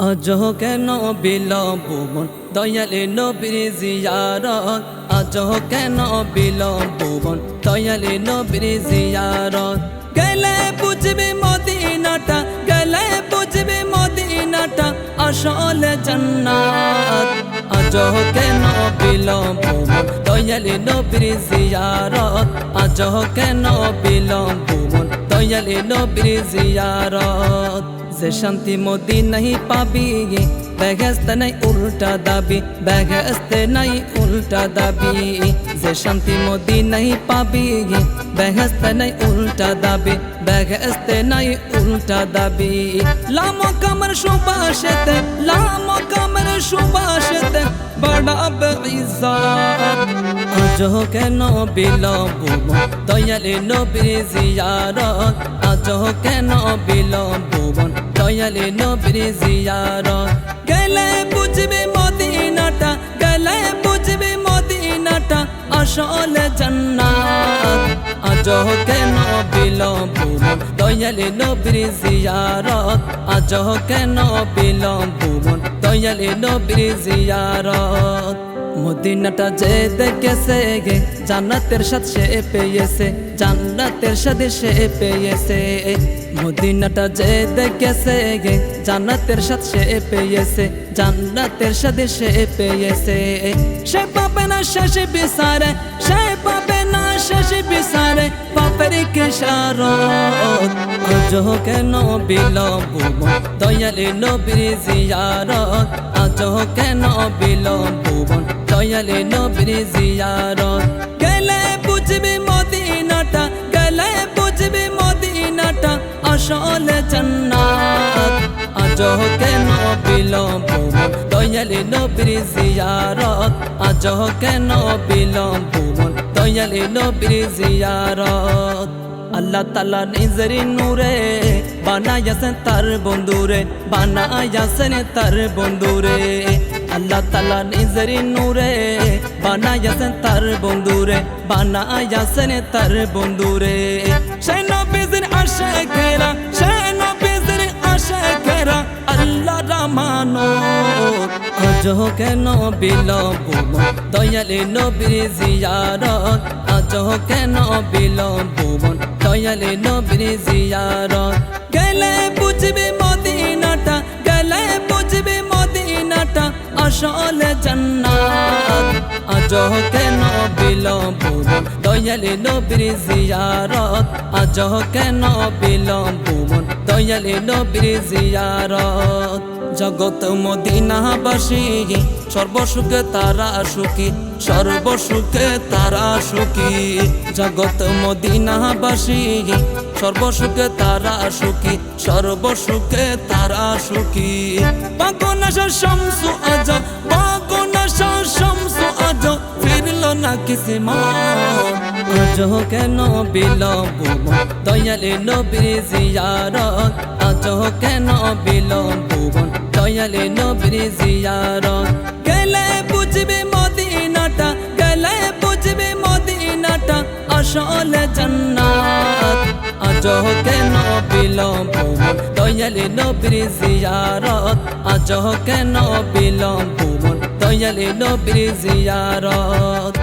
আজও কেন বিলম্ব মন দয়ালে নবীর জিয়ারত, আজও কেন বিলম্ব মন দয়ালে নবীর জিয়ারত। গেলে বুঝবে মদিনাটা, গেলে বুঝবে মদিনাটা আসলে জান্নাত। আজও কেন বিলম্ব মন দয়ালে নবীর জিয়ারত, আজও কেন বিলম্ব মন দয়ালে নবীর জিয়ারত। যে শান্তি মদিনায় পাবি বেহেশত নাই উল্টা দাবি, বেহেশত নাই উল্টা দাবি। যে শান্তি মদিনায় পাবি বেহেশত নাই উল্টা দাবি, বেহেশত নাই উল্টা দাবি। লামো কামর সুবাসতে, লামো কামর সুবাসতে বাড়াবে ইজ্জত। আজও কেন বিলম্ব মন দয়ালে নবীর জিয়ারত, আজও কেন বিলম্ব মন দয়ালে নবীর জিয়ারত। গেলে বুঝবে মদিনাটা, গেলে বুঝবে মদিনাটা আসলে জান্নাত। আজও কেন বিলম্ব মন দয়ালে নবীর জিয়ারত, আজও কেন বিলম্ব মন দয়ালে নবীর জিয়ারত। মদিনাটা যে দেখেছে গে জান্নাতের সাথে সে পেয়েছে, জান্নাতের সাথে সে পেয়েছে। মদিনাটা যে দেখেছে গে জান্নাতের সাথে সে পেয়েছে, জান্নাতের সাথে সে পেয়েছে। সে পাবে না শেষ বিচারে, সে পাবে না শেষ বিচারে পাপের খেসারত। আজও কেন বিলম্ব মন দয়ালে নবীর জিয়ারত, আজও কেন বিলম্ব মন দয়ালে নবীর জিয়ারত। গেলে বুঝবে মদিনাটা, গেলে বুঝবে মদিনাটা আসলে জান্নাত। আজও কেন বিলম্ব মন দয়ালে নবীর জিয়ারত, আজও কেন বিলম্ব মন দয়ালে নবীর জিয়ারত। আল্লাহ তাআলা নিজের নূরে বানায়াছেন তার বন্ধুরে, বানায়াছেন তার বন্ধুরে। আল্লাহ তাআলা নিজের নূরে বানায়াছেন তার বন্ধুরে, বানায়াছেন তার বন্ধুরে। সে নবীর আশিকেরা, সে নবীর আশিকেরা আল্লাহর আমানত। আজও কেন বিলম্ব মন দয়ালে নবীর জিয়ারত, আজও কেন বিলম্ব মন দয়ালে নবীর জিয়ারত। গেলে বুঝবে মদিনাটা, গেলে বুঝবে মদিনাটা আসলে জান্নাত। আজও কেন বিলম্ব মন দয়ালে নবীর জিয়ারত, আজও কেন বিলম্ব মন দয়ালে নবীর জিয়ারত। জগৎ মদিনাবাসী সর্বসুখে তারা সুখী, সর্বসুখে তারা সুখী। জগৎ মদিনাবাসী সর্বসুখে তারা সুখী, সর্বসুখে তারা সুখী। পাগনাশা শামসু আজ, পাগনাশা শামসু আজ ফিরল না কিসে মান। আজও কেন বিলম্ব মন দয়ালে নবীর জিয়ারত, আজও কেন বিলম্ব মন দয়ালে নবীর জিয়ারত। গেলে বুঝবে মদিনাটা, গেলে বুঝবে মদিনাটা আসলে জান্নাত। আজও কেন বিলম্ব মন দয়ালে নবীর জিয়ারত, আজও কেন বিলম্ব মন দয়ালে নবীর জিয়ারত।